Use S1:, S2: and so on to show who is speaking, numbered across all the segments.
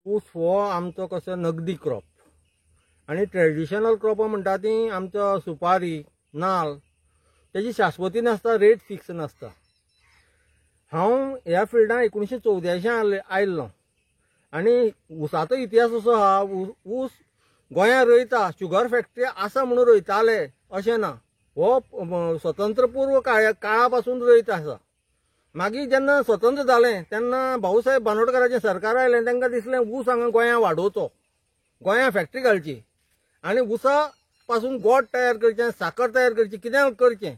S1: ऊस हो आमचो कसो नगदी क्रॉप आणि ट्रेडिशनल क्रॉप म्हणटा ती आमचो सुपारी नाल्ल त्याची शाश्वती नासता, रेट फिक्स नासता. हांव ह्या फिल्डान 1984 आयिल्लो आनी ऊसाचो इतिहास असो आहा. ऊस गोंयांत रोयता, शुगर फॅक्टरी आसा म्हणून रोयताले अशें ना. हो स्वतंत्र पूर्व काळा पासून रोयता आसा. मागीर जेन्ना स्वतंत्र जालें तेन्ना भाऊसाहेब बांदोडकराचें सरकार आयलें. तांकां दिसलें ऊस हांगा गोंयांत वाडोवचो, गोंयांत फॅक्टरी घालची आनी ऊसा पासून गोड तयार करचें, साखर तयार करची, कितें करचें.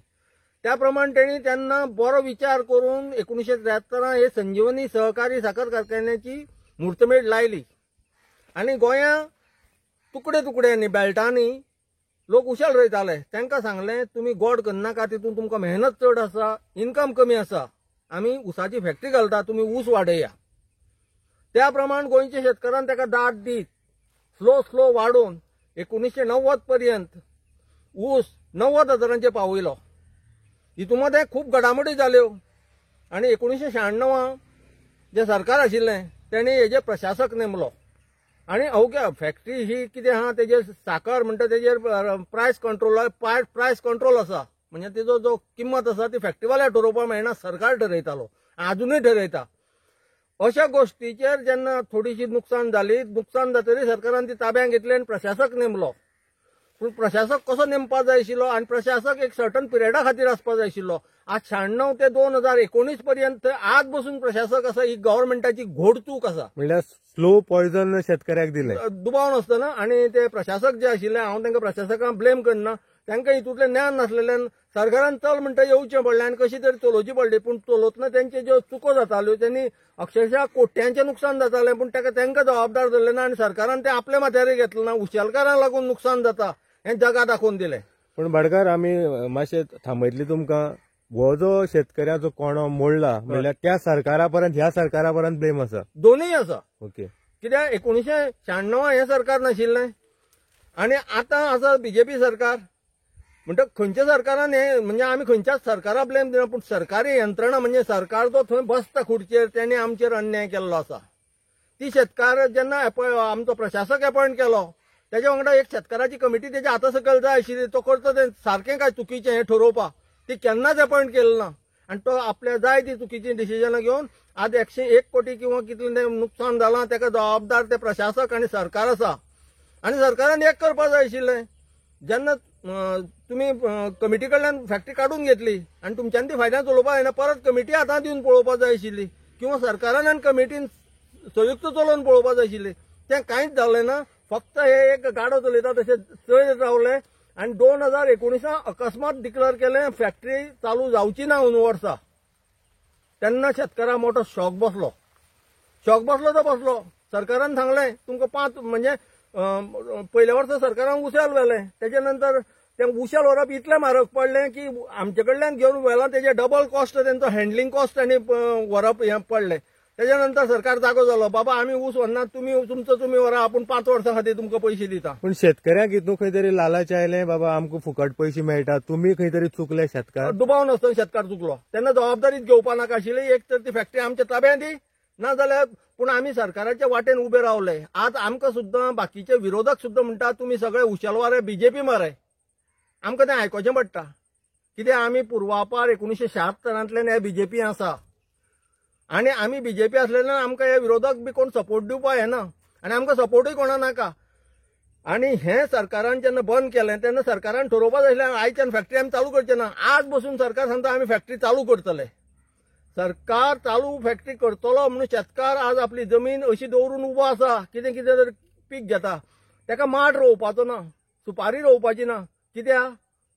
S1: त्या प्रमाण तेणी तेन्ना बरो विचार करून 1973 हे संजीवनी सहकारी साखर कारखान्याची मुहूर्तमेढ लायली आनी गोंयांत तुकडे तुकड्यांनी बेल्टांनी लोक उशेल रोयताले. तांकां सांगलें तुमी गोड करनाका, तितून तुमकां मेहनत चड आसा, इन्कम कमी आसा, आमी ऊसाची फॅक्टरी घालता, तुमी ऊस वाडया. त्या प्रमाण गोंयच्या शेतकारान ताका दाद दीत स्लो वाडोवन 1990 पर्यंत ऊस 90,000 पावयलो. हितून मध्ये खूब घडामोडी जाल्यो आनी 1996 जे सरकार आशिल्लें तेणी हेजे प्रशासक नेमलो आनी अवघ्या फॅक्टरी ही कितें आहा तेजेर साखर म्हणटा तेजेर प्रायस कंट्रोल आसा. म्हणजे तेजो जो किंमत आसा ती फॅक्टरीवाल्याक ठरोवपाक मेळना, सरकार ठरयतालो, आजुनूय ठरयता. अशा गोष्टीचेर जेन्ना थोडीशी नुकसान जातरी सरकारान ती ताब्यात घेतली आनी प्रशासक नेमलो. पूण प्रशासक कसो नेमपाक जाय आशिल्लो आनी प्रशासक एक सर्टन पिरियडा खातीर आसपाक जाय आशिल्लो. आज 96 ते 2019 पर्यंत आज बसून प्रशासक आसा ही गव्हर्नमेंटाची घोडचूक आसा.
S2: म्हणल्यार स्लो पॉयझन शेतकऱ्याक दिले
S1: दुबाव नासतना. आनी ते प्रशासक जे आशिल्ले, हांव तांकां प्रशासकांक ब्लेम करना, तांकां हितूंतलें ज्ञान नासलेल्यान सरकारान चल म्हणटा येवचें पडलें आनी कशी तरी चलोवची पडली. पूण चलोवतना तेंचे ज्यो चुको जाताल्यो त्यांनी अक्षरशः कोट्यांचें नुकसान जातालें. पूण तांकां जबाबदार धरलें ना आनी सरकारान तें आपल्या माथ्यार घेतलें ना. उशेलकारांक लागून नुकसान जाता हें जगा दाखोवन दिलें.
S2: पण भाटकार आमी मातशें थांबयतली तुमकां. हो जो शेतकऱ्याचो कोणो मोडला म्हणल्यार त्या सरकारा पर्यंत ह्या सरकारा पर्यंत ब्लेम आसा?
S1: दोनूय आसा.
S2: ओके.
S1: कित्याक 1996 हें सरकार नाशिल्लें आनी आतां आसा बीजेपी सरकार. म्हणटा खंयच्या सरकारान हें म्हणजे आमी खंयच्याच सरकाराक ब्लेम दिना, पूण सरकारी यंत्रणा म्हणजे सरकार जो थंय बसता खुर्चेर तेणी आमचेर अन्याय केल्लो आसा. ती शेतकार जेन्ना आमचो प्रशासक अपॉयंट केलो तेच्या वांगडा एक शेतकाराची कमिटी तेच्या हाता सकयल जाय आशिल्ली. तो करता तें सारकें काय चुकीचें हें ठरोवपाक ती केन्नाच अपॉयंट केलो ना आनी तो आपल्या जाय ती चुकीची डिसिजनां घेवन आज 101 कोटी किंवा कितलें नुकसान जालां ताका जबाबदार ते प्रशासक आनी सरकार आसा. आनी सरकारान एक करपाक जाय आशिल्लें, जेन्ना तुमी कमिटी कडल्यान फॅक्टरी काडून घेतली आनी तुमच्यान ती फायद्यान चलोवपाक जायना, परत कमिटी हातांत दिवन पळोवपाक जाय आशिल्ली किंवा सरकारान आनी कमिटीन संयुक्त चलोवन पळोवपाक जाय आशिल्लें. तें कांयच जालें ना. फक्त हे एक गाडो चलयता तशें चलयत रावले आनी 2019 अकस्मात डिक्लेअर केलें फॅक्टरी चालू जावची ना अंदू वर्सा. तेन्ना शेतकाराक मोठो शॉक बसलो तो बसलो. सरकारान सांगलें तुमकां 5 म्हणजे पयल्या वर्सा सरकारान उशेल व्हेलें, तेच्या नंतर तें उशेल व्हरप इतलें म्हारग पडलें की आमचे कडल्यान घेवन व्हेलां तेजे डबल कॉस्ट तेंचो हँडलिंग कॉस्ट आनी व्हरप हें पडलें. तेच्या नंतर सरकार जागो जालो, बाबा आमी ऊस व्हरना, तुमी व्हरा, आपूण 5 वर्सां खातीर तुमकां पयशे दिता.
S2: पूण शेतकऱ्याक हितून खंय तरी लालच आयलें, बाबा आमकां फुकट पयशे मेळटा, तुमी खंय तरी चुकले शेतकार.
S1: दुबाव नासतना शेतकार चुकलो. तेन्ना जबाबदारीच घेवपा नाका आशिल्ली. एक तर ती फॅक्टरी आमच्या ताब्यांत दी, ना जाल्यार पूण आमी सरकाराच्या वाटेन उबे रावले. आज आमकां सुद्दां बाकीचे विरोधक सुद्दां म्हणटा तुमी सगळे उशेलवारे बीजेपी मरे. आमकां तें आयकोचें पडटा कित्याक आमी पुर्वापार 1976 हे बीजेपी आसा आनी आमी बीजेपी आसलेल्यान आमकां हे विरोधक बी कोण सपोर्ट दिवपाक येना आनी आमकां सपोर्टूय कोणा नाका. आनी हें सरकारान जेन्ना बंद केलें तेन्ना सरकारान ठरोवपाक जाय आशिल्लें आयच्यान फॅक्टरी आमी चालू करचे ना. आज बसून सरकार सांगता आमी फॅक्टरी चालू करतले. सरकार चालू फॅक्टरी करतलो म्हणून शेतकार आज आपली जमीन अशी दवरून उबो आसा. कितें तरी पीक घेता, ताका माड रोवपाचो ना, सुपारी रोवपाची ना. कित्याक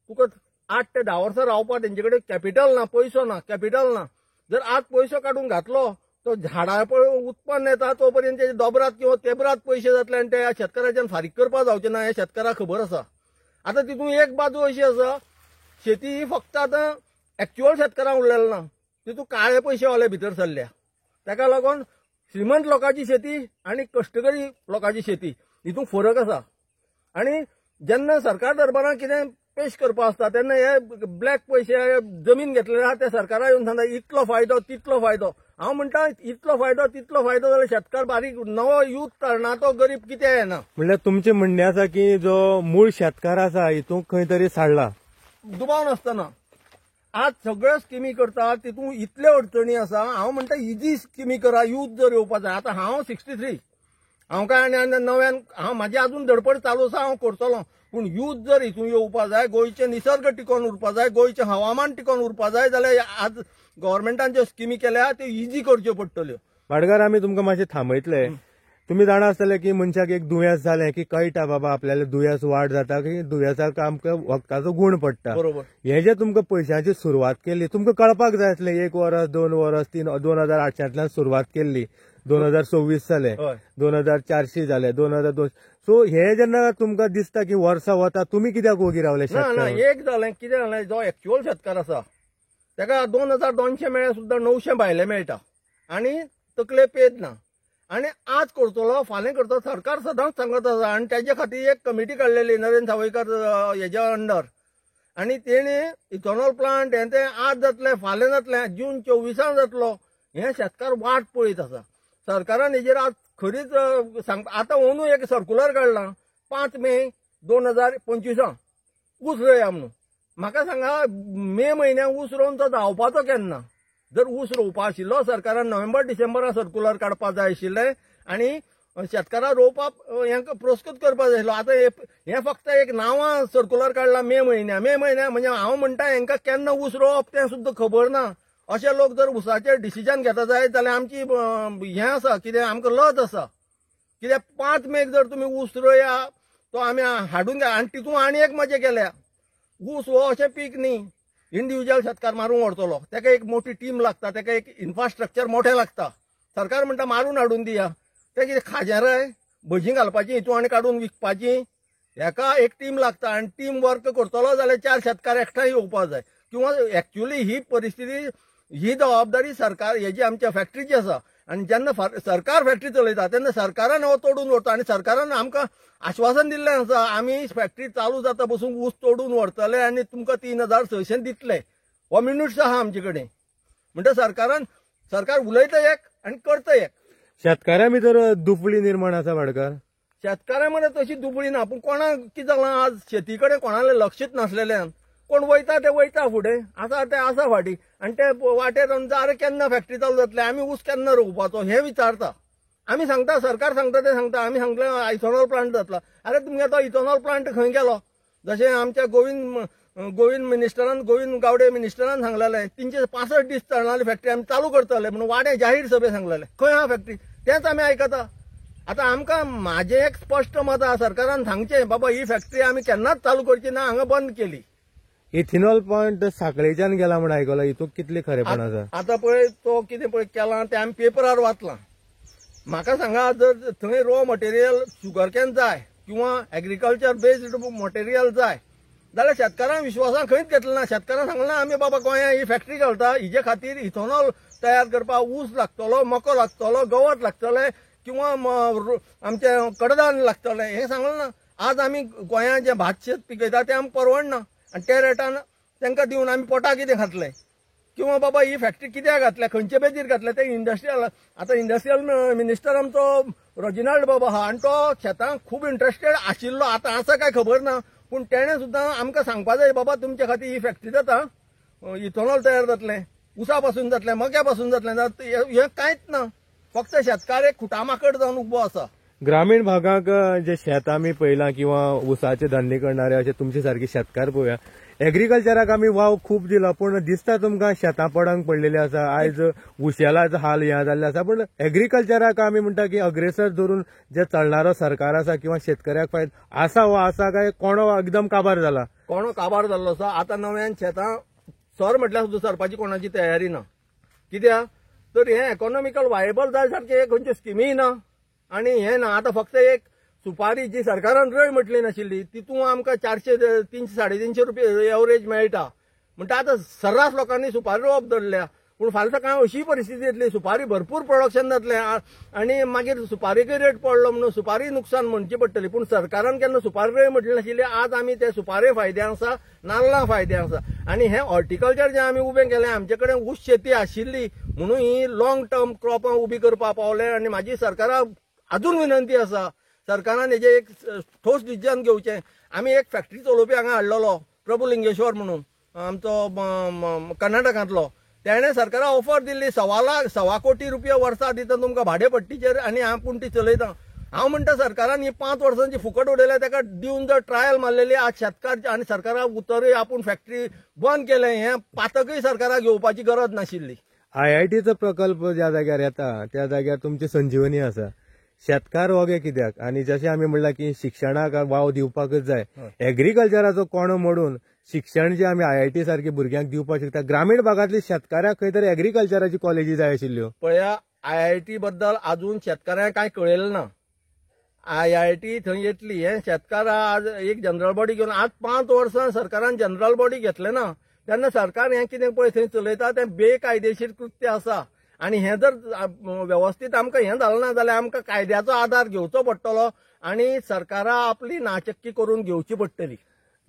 S1: तुका 8 ते 10 वर्सां रावपाक तेंचे कडेन कॅपिटल ना, पैसो ना, कॅपिटल ना. जर आज पैसो काडून घातलो तो झाडां पळय उत्पन्न येता तो पर्यंत तेजे दोबरात किंवा तेबरात पयशे जातले आनी ते शेतकाराच्यान फारीक करपाक जावचे ना हें शेतकाराक खबर आसा. आतां तितून एक बाजू अशी आसा, शेती ही फक्त आतां एक्च्युअल शेतकारांक उरलेलें ना, तितून काळे पयशेवाले भितर सरल्या. ताका लागून श्रीमंत लोकांची शेती आनी कश्टकरी लोकांची शेती हितून फरक आसा. आनी जेन्ना सरकार दरबारांत कितें पेश करपाक आसता तेन्ना हे ब्लॅक पयशे जमीन घेतलेले आहा ते सरकाराक येवन सांगता इतलो फायदो तितलो फायदो. हांव म्हणटा इतलो फायदो तितलो फायदो जाल्यार शेतकार बारीक नवो यूथ तरणाटो गरीब कित्याक येना.
S2: म्हणल्यार तुमचे म्हणणे आसा की जो मूळ शेतकार आसा हितूंक खंय तरी साडला.
S1: दुबाव नासतना आज सगळ्यो स्किमी करता तितून इतल्यो अडचणी आसा. हांव म्हणटा इजी स्किमी करा, यूथ जर येवपा जाय. आतां हांव 63, हांव काय आनी नव्यान हांव म्हाजी अजून धडपड चालू आसा, हांव करतलों. पूण यूथ जर हितून येवपा जाय, गोंयचे निसर्ग टिकोवन उरपा जाय, गोंयचें हवामान टिकोवन उरपा जाय जाल्यार आज गव्हर्मेंटान ज्यो स्किमी केल्या त्यो इजी करच्यो पडटल्यो.
S2: वाडकार, आमी तुमकां मातशें थांबयतले. तुम्ही जाणा आसतले की मनशाक एक दुयेंस जालें की कळटा बाबा आपल्याला दुयेंस वाड जाता की दुयेंसाक आमकां वखदाचो गुण पडटा.
S1: बरोबर.
S2: हे जे तुमकां पयशांची सुरवात केली तुमकां कळपाक जाय आसलें. 1 वर्स 2 वर्स 2008 सुरवात केल्ली, 2026 जालें, 2400 जालें, 2002. सो हे जेन्ना तुमकां दिसता की वर्सां वता तुमी कित्याक वोगी रावले
S1: ना
S2: शेतकार?
S1: एक जालें कितें जालें, जो एक्च्युअल शेतकार आसा ताका 2200 मेळ्ळ्या सुद्दां 900 भायले मेळटा आनी तकले पेद ना. आनी आज करतलो फाल्यां करतलो सरकार सदांच सांगत आसा. आनी तेजे खातीर एक कमिटी काडलेली नरेंद्र सावयकर हेज्या अंडर. आनी तेणी इथॉनॉल प्लांट हे ते आज जातले फाल्यां जातले, जून 24 जातलो. हे शेतकार वाट पळयत आसा. सरकारान हेजेर आज खरीच सांगता. आतां अंदू एक सर्क्युलर काडला 5 मे 2025 ऊस रोया म्हणून. म्हाका सांगा मे म्हयन्याक ऊस रोवन तो धांवपाचो केन्ना? जर ऊस रोवपा आशिल्लो सरकारान नोव्हेंबर डिसेंबराक सर्क्युलर काडपाक जाय आशिल्लें आनी शेतकाराक रोवपाक हेंकां प्रोत्साहीत करपाक जाय आशिल्लो. आतां हे फक्त एक नांवां सर्क्युलर काडला मे म्हयन्या म्हणजे हांव म्हणटा हेंकां केन्ना ऊस रोवप तें सुद्दां खबर ना. अशे लोक जर ऊसाचेर डिसिजन घेता जायत जाल्यार आमची हें आसा कितें आमकां लज आसा. कित्याक 5 मेक जर तुमी ऊस रोया तो आमी हाडून घ्या. आनी तितून आनी एक मजा केल्या, ऊस हो अशें पीक न्ही इंडिव्हिज्युअल शेतकार मारून व्हरतलो. ताका एक मोठी टीम लागता, ताका एक इन्फ्रास्ट्रक्चर मोठें लागता. सरकार म्हणटा मारून हाडून दिया. तें कितें खाजेराय भजी घालपाची हितून आनी काडून विकपाची. हेका एक टीम लागता आनी टीम वर्क करतलो जाल्यार 4 शेतकार एकठांय येवपाक जाय. किंवा एक्च्युअली ही परिस्थिती ही जबाबदारी सरकार हेजी आमच्या फॅक्टरीची आसा. आनी जेन्ना सरकार फॅक्टरी चलयता तेन्ना सरकारान हो तोडून व्हरता. आनी सरकारान आमकां आश्वासन दिल्लें आसा आमी फॅक्टरी चालू जाता बसून ऊस तोडून व्हरतले आनी तुमकां 3600 दितले. हो मिनिट्स आहा आमचे कडेन. म्हणटा सरकार उलयता एक आनी करता एक.
S2: शेतकाऱ्या भितर दुफळी निर्माण आसा वाडकार?
S1: शेतकाऱ्या मरे तशी दुबळी ना. पूण कोणाक कितें जालां आज शेती कडेन कोणालें लक्षच नासलेल्यान कोण वयता ते वयता फुडें, आसा ते आसा फाटीं. आनी ते वाटेर आरे केन्ना फॅक्टरी चालू जातले, आमी ऊस केन्ना रोवपाचो हें विचारता. आमी सांगता सरकार सांगता ते सांगता. आमी सांगलें इथॉनॉल प्लांट जातलो. अरे तुमगे तो इथॉनॉल प्लांट खंय गेलो? जशें आमच्या गोविंद गावडे मिनिस्टरान सांगलेलें 365 दीस चलणारी फॅक्टरी आमी चालू करतले म्हणून वाडे जाहीर सभेत सांगलेलें. खंय आहा फॅक्टरी? तेंच आमी आयकता. आतां आमकां म्हाजें एक स्पश्ट मत आहा, सरकारान सांगचें बाबा ही फॅक्टरी आमी केन्नाच चालू करची ना, हांगा बंद केली.
S2: इथेनॉल प्लांट सांखळेच्यान गेला म्हण आयकलां, हितून कितलें खरेपण आसा?
S1: आतां पळय तो कितें पळय केलां तें आमी पेपरार वाचलां. म्हाका सांगा जर थंय रॉ मटेरियल शुगरकॅन जाय किंवा एग्रीकल्चर बेस्ड मटेरियल जाय जाल्यार शेतकारांक विश्वासान खंयच घेतलें ना. शेतकारांक सांगलें ना आमी बाबा गोंयांत ही फॅक्टरी घालता, हिजे खातीर इथॉनॉल तयार करपाक ऊस लागतलो, मको लागतलो, गवत लागतलें किंवा आमचें कडधान्य लागतलें हें सांगलें ना. आज आमी गोंयांत जें भात शेत पिकयता तें आमकां परवडना आनी त्या रेटान तांकां दिवन आमी पोटाक कितें खातले? किंवा बाबा ही फॅक्टरी कित्याक घातल्या, खंयचे बेजीर घातल्या ते इंडस्ट्रियल. आतां इंडस्ट्रियल मिनिस्टर आमचो रोजिनाल्ड बाबा आहा आनी तो शेतांक खूब इंट्रस्टेड आशिल्लो. आतां आसा काय खबर ना, पूण तेणें सुद्दां आमकां सांगपा जाय बाबा तुमचे खातीर ही फॅक्टरी जाता, इथॉनॉल तयार जातलें, उसा पासून जातलें, मक्या पासून जातलें. हें कांयच ना. फक्त शेतकार एक खुटामाकड जावन उबो आसा.
S2: ग्रामीण भागाक जे शेत आमी पळयलां किंवा उसाचे धंदे करणारे अशे तुमचे सारके शेतकार पळोवया. एग्रीकल्चराक आमी वाव खूब दिला, पूण दिसता तुमकां शेतां पडंग पडलेली आसा. आयज उशेलाचो हाल हें जाल्ले आसा, पूण एग्रीकल्चराक आमी म्हणटा की अग्रेसर धरून जे चलणारो सरकार आसा किंवा शेतकऱ्याक फायदो आसा हो आसा काय कोणो एकदम काबार जाला?
S1: कोणो काबार जाल्लो आसा. आतां नव्यान शेतां सर म्हटल्यार सुद्दां सरपाची कोणाची तयारी ना. कित्याक तर हें इकॉनॉमिकल वायबल जाय सारके खंयच्यो स्किमी ना आनी हें ना. आतां फक्त एक सुपारी जी सरकारान रय म्हटली नाशिल्ली तितून आमकां 400-300-350 रुपया एवरेज मेळटा. म्हणटा आतां सर्रास लोकांनी सुपारी रोवप धरल्या. पूण फाल्यां सकाळीं अशी परिस्थिती येतली सुपारी भरपूर प्रोडक्शन जातलें आनी मागीर सुपारीकय रेट पडलो म्हणून सुपारी नुकसान म्हणची पडटली पूण सरकारान केन्ना सुपारी म्हटलें नाशिल्लें आज आमी ते सुपारी फायद्याक आसा नाल्लां फायद्याक आसा आनी हें हॉर्टिकल्चर जें आमी उबें केलें आमचे कडेन ऊस शेती आशिल्ली म्हणून ही लॉंग टर्म क्रॉपां उबी करपाक पावले आनी म्हाजी सरकाराक अजून विनंती आसा सरकारान हेजें एक ठोस डिसिजन घेवचें आमी एक फॅक्टरी चलोवपी हांगा हाडलेलो प्रभू लिंगेश्वर म्हणून आमचो कर्नाटकांतलो तेणें सरकाराक ऑफर दिल्ली 1.25 कोटी रुपया वर्सा दिता तुमकां भाडेपट्टीचेर आनी पूण ती चलयता हांव म्हणटा सरकारान ही 5 वर्सांची फुकट उडयल्या ताका दिवन जर ट्रायल मारलेली आज शेतकार आनी सरकाराक उतरय आपूण फॅक्टरी बंद केलें हें पातकय सरकाराक घेवपाची गरज नाशिल्ली.
S2: IITचो प्रकल्प ज्या जाग्यार येता त्या जाग्यार तुमची संजीवनी आसा शेतकार वगे कित्याक आनी जशें आमी म्हणलां की शिक्षणाक वाव दिवपाकच जाय एग्रीकल्चराचो कोणो मोडून शिक्षण जे आमी IIT सारखे भुरग्यांक दिवपाक शकता ग्रामीण भागातल्या शेतकाराक खंय तरी एग्रीकल्चराची कॉलेजी जाय आशिल्ल्यो.
S1: पळया IIT बद्दल अजून शेतकारांक कांय कळयलें ना. IIT थंय येतली हे शेतकार आज एक जनरल बॉडी घेवन आज 5 वर्सां सरकारान जनरल बॉडी घेतले ना तेन्ना सरकार हें कितें पळय थंय चलयता तें बेकायदेशीर कृत्य आसा आनी हें जर वेवस्थीत आमकां हें जालें ना जाल्यार आमकां कायद्याचो आधार घेवचो पडटलो आनी सरकारां आपली नाचक्की करून घेवची पडटली.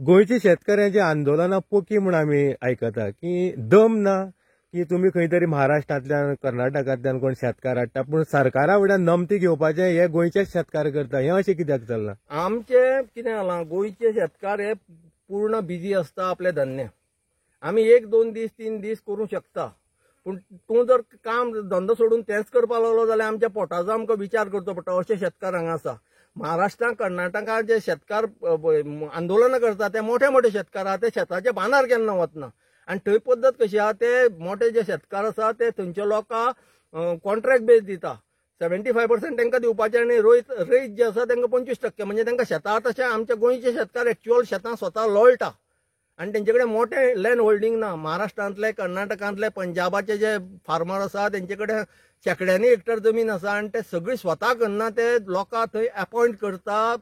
S2: गोंयच्या शेतकऱ्यांची आंदोलनां पोकी म्हूण आमी आयकता की दम ना की तुमी खंय तरी महाराष्ट्रांतल्यान कर्नाटकांतल्यान कोण शेतकार हाडटा पूण सरकारा फुड्यान नमती घेवपाचें हे गोंयचेच शेतकार करता हें अशें कित्याक चल्लां.
S1: आमचें कितें जालां गोंयचे शेतकार हे पूर्ण बिजी आसता आपले धंद्यान आमी 1-2 दीस 3 दीस करूंक शकता पूण तूं जर काम धंदो सोडून तेंच करपाक लागलो जाल्यार आमच्या पोटाचो आमकां विचार करचो पडटा अशे शेतकार हांगा आसा. महाराष्ट्रांत कर्नाटकांत जे शेतकार आंदोलनां करता ते मोठे मोठे शेतकार आहा ते शेताच्या बांदार केन्ना वतना आनी थंय पद्दत कशी आहा ते मोठे जे शेतकार आसा ते थंयच्या लोकांक कॉन्ट्रॅक्ट बेज दिता 75% तांकां दिवपाचें आनी रयत जे आसा तांकां 25% म्हणजे तांकां शेतां तशें आमच्या गोंयचे शेतकार एक्च्युअल शेतां स्वता लोळटा आनी तेंचे कडेन मोठे लँड होल्डिंग ना. महाराष्ट्रांतले कर्नाटकांतले पंजाबाचे जे फार्मर आसा तेंचे कडेन शेकड्यांनी हेक्टर जमीन आसा आनी ते सगळी स्वता करना ते लोकांक थंय अपॉयंट करता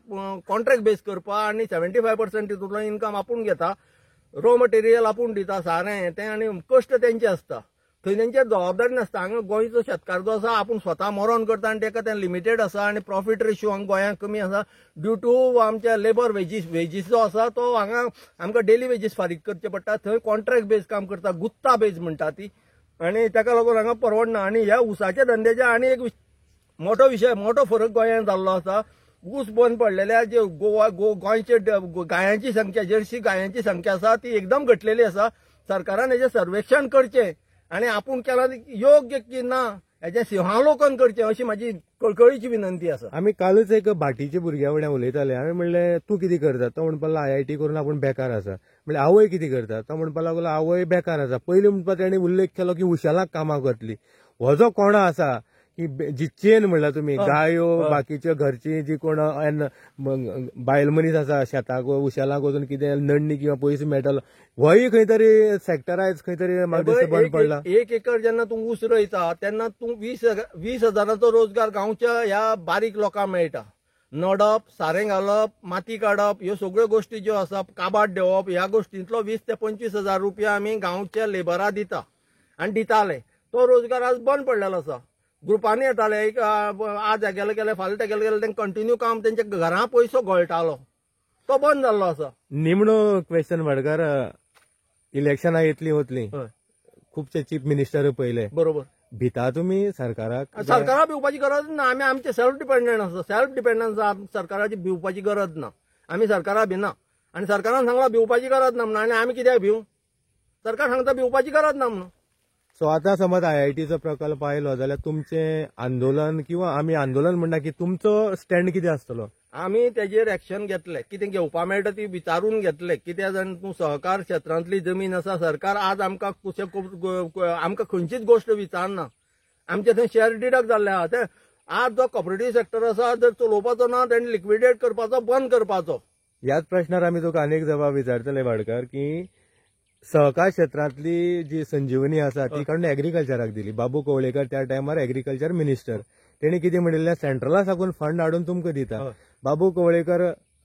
S1: कॉन्ट्रॅक्ट बेस करपा आनी 75% तितूंतलो इन्कम आपूण घेता रॉ मटेरियल आपूण दिता सारें तें आनी कश्ट तेंचे आसता थंय तेंचेर जबाबदारी नासता. हांगा गोंयचो शेतकार जो आसा आपूण स्वता मरण करता आनी ताका तें लिमिटेड आसा आनी प्रॉफीट रेशियो हांगा गोंयांत कमी आसा ड्यू टू आमच्या लेबर वेजीस जो आसा तो हांगा आमकां डेली वेजीस फारीक करचे पडटा थंय कॉन्ट्रॅक्ट बेज काम करता गुत्ता बेज म्हणटा ती आनी ताका लागून हांगा परवडना. आनी ह्या उसाच्या धंद्याचे आनी एक मोठो फरक गोंयांत जाल्लो आसा. ऊस बंद पडलेल्या जे गोंयचे गायांची संख्या जर्सी गायांची संख्या आसा ती एकदम घटलेली आसा. सरकारान हेजें सर्वेक्षण करचें आनी आपूण केलां योग्य की ना हेजें सिंहावलोकन करचें अशी म्हाजी कळकळीची विनंती आसा.
S2: आमी कालूच एक भाटीच्या भुरग्या फुड्यान उलयताले हांवें म्हणलें तूं कितें करता तो म्हणपाक लागलो IIT करून आपूण बेकार आसा. म्हणलें आवय कितें करता तो म्हणपाक लागलो आवय बेकार आसा. पयलीं म्हणपाक ताणें उल्लेख केलो की उशेलाक कामाक वतली. हो जो कोणो आसा की जी चेन म्हणला तुमी गायो बाकीच्यो घरची जी कोण बायल मनीस आसा शेताक उशेलाक वचून कितें नडणी किंवा पयसो मेळटलो होय खंय तरी सेक्टर आयज खंय तरी म्हाका दिसता बंद पडला.
S1: 1 एकर जेन्ना तूं ऊस रोयता तेन्ना तूं 20,000 रोजगार गांवच्या ह्या बारीक लोकांक मेळटा. नडप सारें घालप माती काडप ह्यो सगळ्यो गोश्टी ज्यो आसा काबाट देवप ह्या गोश्टींतलो 20 ते 25,000 रुपया आमी गांवच्या लेबराक दिता आनी दिताले. तो रोजगार आज बंद पडलेलो आसा. ग्रुपांनी येताले एक आज हेगेले गेले फाल्यां तेगेले गेले तेंकां कंटिन्यू काम तेंच्या घरां पयसो गळटालो तो बंद जाल्लो आसा.
S2: निमणो क्वेश्चन वाडकार इलेक्शनां येतली वतली खुबशे चीफ मिनिस्टर पयले
S1: बरोबर
S2: भिता तुमी सरकाराक
S1: भिवपाची गरज ना. आमी आमचे सेल्फ डिपेंडंट आसा सेल्फ डिपेंडन्स सरकाराची भिवपाची गरज ना. आमी सरकाराक भिना आनी सरकारान सांगला भिवपाची गरज ना म्हणून आनी आमी कित्याक भिव सरकार सांगता भिवपाची गरज ना म्हणून.
S2: सो आतां समज IITचो प्रकल्प आयलो जाल्यार तुमचें आंदोलन किंवा आमी आंदोलन म्हणटा की तुमचो स्टँड कितें आसतलो.
S1: आमी तेजेर एक्शन घेतले कितें घेवपा मेळटा ती विचारून घेतले. कित्याक जाण तूं सहकार क्षेत्रांतली जमीन आसा सरकार आज आमकां आमकां खंयचीच गोश्ट विचारना. आमचे थंय शेअर डिडक्ट जाल्ले आहा ते आज जो कॉपरेटिव्ह सेक्टर आसा जर चलोवपाचो ना तेणें लिक्विडेट करपाचो बंद करपाचो.
S2: ह्याच प्रश्नार आमी तुका अनेक जबाब विचारतले वाडकार की सहकार क्षेत्रांतली जी संजीवनी आसा ती काडून एग्रीकल्चराक दिली. बाबू कवळेकर त्या टायमार एग्रीकल्चर मिनिस्टर तेणी कितें म्हणिल्लें सेंट्रला साकून फंड हाडून तुमकां दिता. बाबू कवळेकर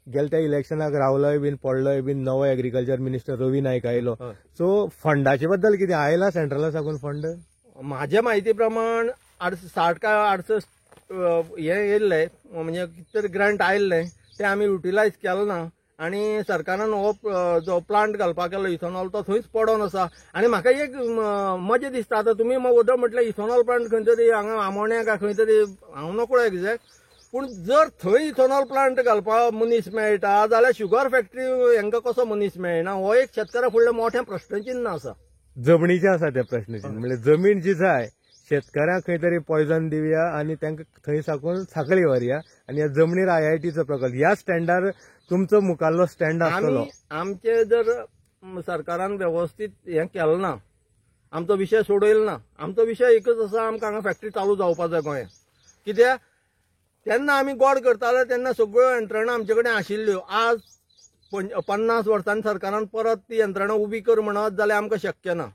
S2: गेल्या त्या इलेक्शनाक रावलोय बीन पडलोय बीन नवो एग्रीकल्चर मिनिस्टर रवी नायक आयलो. सो फंडाचे बद्दल कितें आयला सेंट्रला साकून फंड
S1: म्हाज्या म्हायती प्रमाण 60 काय 68 हे येयल्ले म्हणजे कितें तरी ग्रांट आयिल्ले ते आमी युटिलायज केले ना आनी सरकारान हो जो प्लांट घालपाक केलो इथॉनॉल तो थंयच पडोन आसा आनी म्हाका एक मजा दिसता आतां तुमी उदक म्हटलें इथॉनॉल प्लांट खंय तरी हांगा आमोण्या काय खंय तरी हांव नकळो एक्झॅक्ट पूण जर थंय इथॉनॉल प्लांट घालपाक मनीस मेळटा जाल्यार शुगर फॅक्टरी हांकां कसो मनीस मेळना हो एक शेतकारा फुडलें मोठें प्रश्नचिन्ह आसा.
S2: जमनीचे आसा त्या प्रश्नाचे म्हणजे जमीन जी जाय शेतकऱ्यांक खंय तरी पॉयझन दिवया आणि तांकां थंय साकून साखळी व्हरया आणि ह्या जमनीर IITचो प्रकल्प ह्या स्टँडार तुमचो मुखाल्लो स्टँड आसतलो.
S1: आमचे जर सरकारान व्यवस्थीत हें केलें ना आमचो विशय सोडयलो ना आमचो विशय एकच आसा आमकां हांगा फॅक्टरी चालू जावपाक जाय गोंयांत कित्याक तेन्ना आमी गोड करताले तेन्ना सगळ्यो यंत्रणा आमचे कडेन आशिल्ल्यो. आज 50 वर्सांनी सरकारान परत ती यंत्रणा उबी कर म्हणत जाल्यार आमकां शक्य ना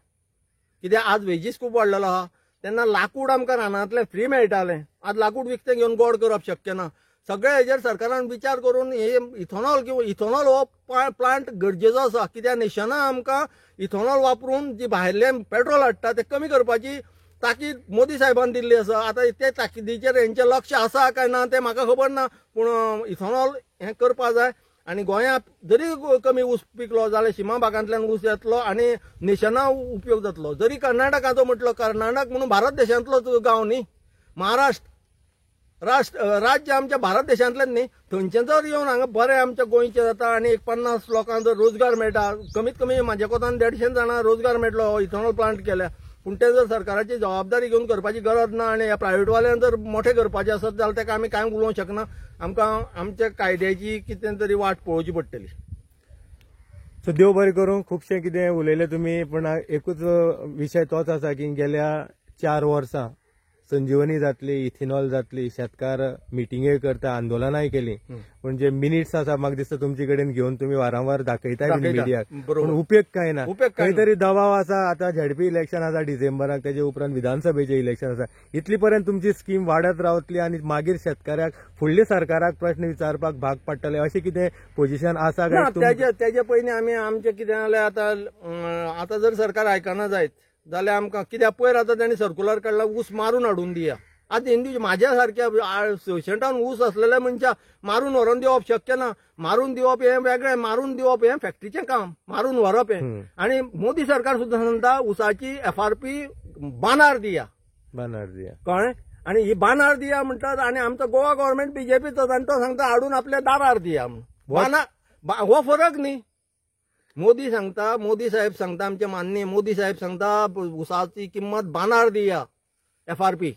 S1: कित्याक आज वेजीस खूब वाडलेलो आहा तेन्ना लाकूड आमकां रानांतलें फ्री मेळटालें आज लाकूड विकतें घेवन गोड करप शक्य ना. सगळ्या हेजेर सरकारान विचार करून हे इथॉनॉल किंवा इथॉनॉल हो प्लांट गरजेचो आसा कित्याक नेशनान आमकां इथॉनॉल वापरून जी भायलें पेट्रोल हाडटा तें कमी करपाची ताकीद मोदी साहेबान दिल्ली आसा. आतां ते ताकीदीचेर हेंचें लक्ष आसा काय ना तें म्हाका खबर ना पूण इथॉनॉल हें करपा जाय आनी गोंयांत जरी कमी ऊस पिकलो जाल्यार सीमा भागांतल्यान ऊस येतलो आनी नेशना उपयोग जातलो. जरी कर्नाटकाचो म्हटलो कर्नाटक म्हणून भारत देशांतलोच गांव न्ही महाराष्ट्र राज्य आमच्या भारत देशांतलें न्ही थंयचे जर येवन हांगा बरें आमच्या गोंयचें जाता आनी एक 50 लोकांक जर रोजगार मेळटा कमीत कमी म्हाज्या कोतान 150 जाणां रोजगार मेळटलो हो इथॉनॉल प्लांट केल्या पूण ते जर सरकाराची जबाबदारी घेवन करपाची गरज ना आनी ह्या प्रायव्हेटवाल्यान जर मोठे करपाचे आसत जाल्यार ताका आमी कांय उलोवंक शकना. आमकां आमच्या कायद्याची कितें तरी वाट पळोवची पडटली.
S2: सो देव बरें करूं. खुबशें कितें उलयलें तुमी पूण एकूच विशय तोच आसा की गेल्या 4 वर्सां संजीवनी जातली इथेनॉल जातली शेतकार मिटिंगे करता आंदोलनाय केली पण जे मिनिट्स आसा म्हाका दिसता तुमचे कडेन घेवन तुम्ही वारंवार दाखयताय मिडियाक पण उपयोग काय ना. खंय तरी दबाव आसा. आता झेडपी इलेक्शन आसा डिसेंबराक तेजे उपरांत विधानसभेचे इलेक्शन आसा इतली पर्यंत तुमची स्कीम वाडत रावतली आणि मागीर शेतकऱ्याक फुडल्या सरकाराक प्रश्न विचारपाक भाग पडटले अशें कितें पोझिशन आसा काय?
S1: तेजे पयलीं आमी आमचें कितें जाल्यार आतां जर सरकार आयकना जायत जाल्यार आमकां कित्याक पयर आतां तेणी सर्क्युलर काडला ऊस मारून हाडून दिया. आतां हिंदू म्हाज्या सारक्या 60 ऊस असलेल्या मनशाक मारून व्हरून दिवप शक्य ना. मारून दिवप हें वेगळें मारून दिवप हें फॅक्टरीचें काम मारून व्हरप हें आनी मोदी सरकार सुद्दां सांगता उसाची FRP बानार दिया कळ्ळें आनी ही बानार दिया म्हणटात आनी आमचो गोवा गव्हर्नमेंट BJPचो आनी तो सांगता हाडून आपल्या दारार दिया हो फरक न्ही. मोदी सांगता मोदी साहेब सांगता आमचे माननीय मोदी साहेब सांगता उसाची किंमत बानार दिया FRP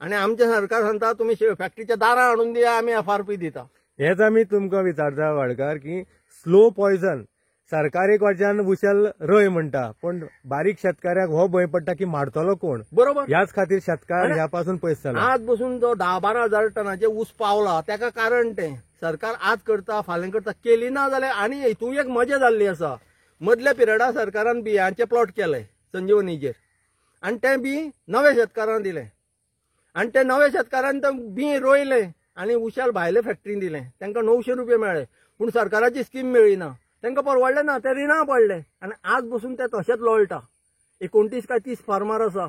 S1: आनी आमचे सरकार सांगता तुमी फॅक्टरीच्या दारार हाडून दिया आमी FRP दिता.
S2: हेच आमी तुमकां विचारता वाडकार की स्लो पॉयझन सरकार एक वटच्यान उशेल रय म्हणटा पण बारीक शेतकऱ्याक हो भंय पडटा की मारतलो कोण. बरोबर. ह्याच खातीर शेतकार ह्या पासून पयस जाला.
S1: आज बसून जो 10-12 हजार टनाचे ऊस पावला तेका कारण तें सरकार आज करता फाल्यां करता केली ना जाल्यार आनी हितून एक मजा जाल्ली आसा. मदल्या पिरियडार सरकारान बियांचे प्लॉट केले संजीवनीचेर आनी ते बी नव्या शेतकारांक दिले आनी ते नव्या शेतकारान ते बी रोयले आनी उशेल भायले फॅक्टरीन दिले तांकां 900 रुपया मेळ्ळे पूण सरकाराची स्कीम मेळ्ळी ना तांकां परवडले ना ते रिणां पडले आनी आज बसून ते तशेंच लोळटा. 29 काय 30 फार्मर आसा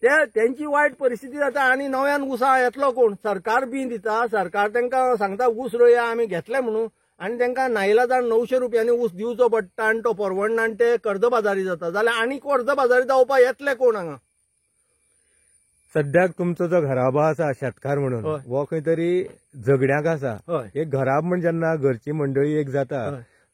S1: त्यांची वायट परिस्थिती जाता आनी नव्यान उसा येतलो कोण. सरकार बी दिता सरकार तांकां सांगता ऊस रोया आमी घेतले म्हणून आनी तांकां नाइलाजान 900 रुपयांनी ऊस दिवचो पडटा आनी तो परवडना आनी ते कर्जबाजारी जाता जाल्यार आनी कर्जबाजारी जावपाक येतले कोण हांगा.
S2: सद्याक तुमचो जो घराबो आसा शेतकार म्हणून हो खंय तरी झगड्याक आसा. एक घराब म्हणजे जेन्ना घरची मंडळी एक जाता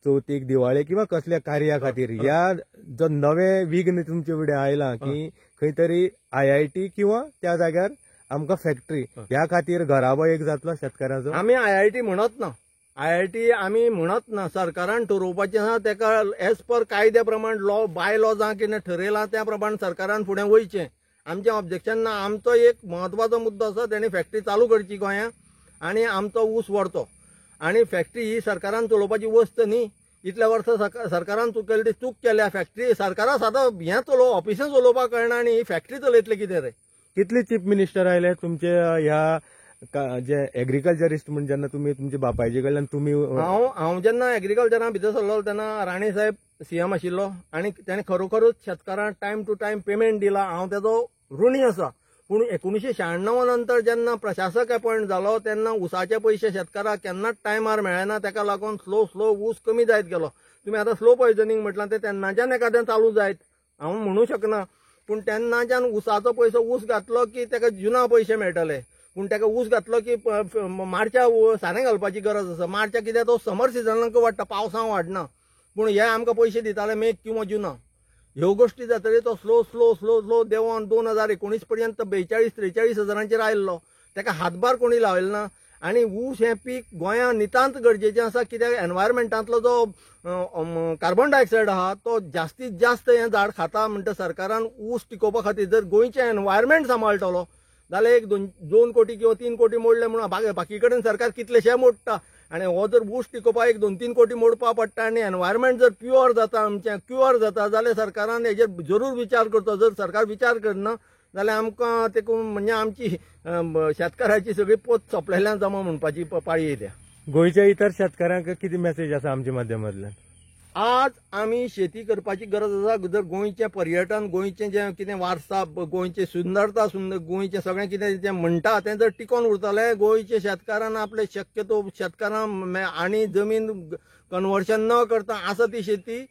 S2: चवथीक दिवाळी किंवा कसल्या कार्या खातीर ह्या जो नवे विघ्न तुमचे फुडें आयला की खंय तरी IIT किंवा त्या जाग्यार आमकां फॅक्टरी ह्या खातीर घराबो एक जातलो शेतकाराचो.
S1: आमी IIT म्हणत ना IIT आमी म्हणत ना सरकारान ठरोवपाचें आसा तेका एज पर कायद्या प्रमाण लॉ बाय लॉ जां कितें ठरयलां त्या प्रमाण सरकारान फुडें वयचें. आमचें ऑब्जेक्शन ना. आमचो एक म्हत्वाचो मुद्दो आसा तेणी फॅक्टरी चालू करची गोंयांत आनी आमचो ऊस व्हरचो आनी फॅक्टरी ही सरकारान चलोवपाची वस्त न्ही. इतल्या वर्सां सरकारान चुकयली चूक केल्या फॅक्टरी सरकाराक सादो हें ऑफिसां चलोवपाक कळना आनी ही फॅक्टरी चलयतले कितें रे.
S2: कितले चीफ मिनिस्टर आयले तुमचे ह्या जे एग्रीकल्चरिस्ट म्हणजे जेन्ना तुम्ही तुमच्या बापायचे कडल्यान तुम्ही
S1: हांव जेन्ना एग्रीकल्चरान भितर सरलो तेन्ना राणे साहेब सीएम आशिल्लो आनी ताणें खरोखरूच शेतकारांक टायम टू टायम पेमेंट दिला. हांव तेजो ऋणी आसा. पूण 1996 नंतर जेन्ना प्रशासक अपॉयंट जालो तेन्ना उसाचे पयशे शेतकाराक केन्नाच टायमार मेळना. ताका लागून स्लो ऊस कमी जायत गेलो. तुमी आतां स्लो पॉयझनिंग म्हटलां तें तेन्नाच्यान एखादें चालू जायत हांव म्हणूं शकना. पूण तेन्नाच्यान उसाचो पयसो ऊस घातलो की ताका जुना पयशे मेळटले. पूण ताका ऊस घातलो की मार्च्या सारें घालपाची गरज आसा. मार्च्या कित्याक तो समर सिजनाक वाडटा, पावसां वाडना. पूण हे आमकां पयशे दिताले मे किंवा जुना. ह्यो गोश्टी जातकीर तो स्लो देंवन 2019 पर्यंत 42-43 हजारांचेर आयिल्लो. ताका हातभार कोणी लायलो ना. आनी ऊस हें पीक गोंयांत नितांत गरजेचें आसा. कित्याक एनवायरमेंटांतलो जो कार्बन डायऑक्सायड आहा तो जास्तीत जास्त हें झाड खाता. म्हणटा सरकारान ऊस टिकोवपा खातीर जर गोंयचें एनवायरमेंट सांबाळटलो जाल्यार एक 2 कोटी किंवा 3 कोटी मोडले म्हणून बाकी कडेन सरकार कितलेशे मोडटा. आनी हो जर ऊस टिकोवपाक एक 2-3 कोटी मोडपा पडटा आनी एनवायरमेंट जर प्युअर जाता आमचें क्युअर जाता जाल्यार सरकारान हेजेर जरूर विचार करचो. जर सरकार विचार करना जाल्यार आमकां देखून म्हणजे आमची शेतकाराची सगळी पोत सोंपलेल्यान जमा म्हणपाची पाळी येयल्या.
S2: गोंयच्या इतर शेतकारांक कितें मेसेज आसा आमच्या माध्यमांतल्यान?
S1: आज आमी शेती करपाची गरज आसा. जर गोंयचें पर्यटन, गोंयचें जें कितें वारसा, गोंयची सुंदरता, गोंयचें सगळें कितें जें म्हणटा तें जर टिकोवन उरतलें, गोंयच्या शेतकारान आपले शक्यतो शेतकारांक आनी जमीन कन्वर्शन न करता आसा ती शेती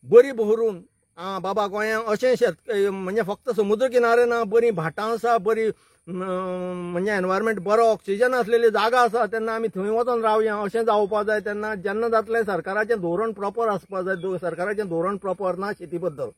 S1: बरी बहरून बाबा गोंयांत अशें म्हणजे फक्त समुद्र किनारे ना, बरी भाटां आसा, बरी म्हणजे एनवायरमेंट बरो ऑक्सिजन आसलेली जागा आसा तेन्ना आमी थंय वचून रावया अशें जावपा जाय. तेन्ना जेन्ना जातलें सरकाराचें धोरण प्रॉपर आसपा जाय. सरकाराचें धोरण प्रॉपर ना शेती बद्दल.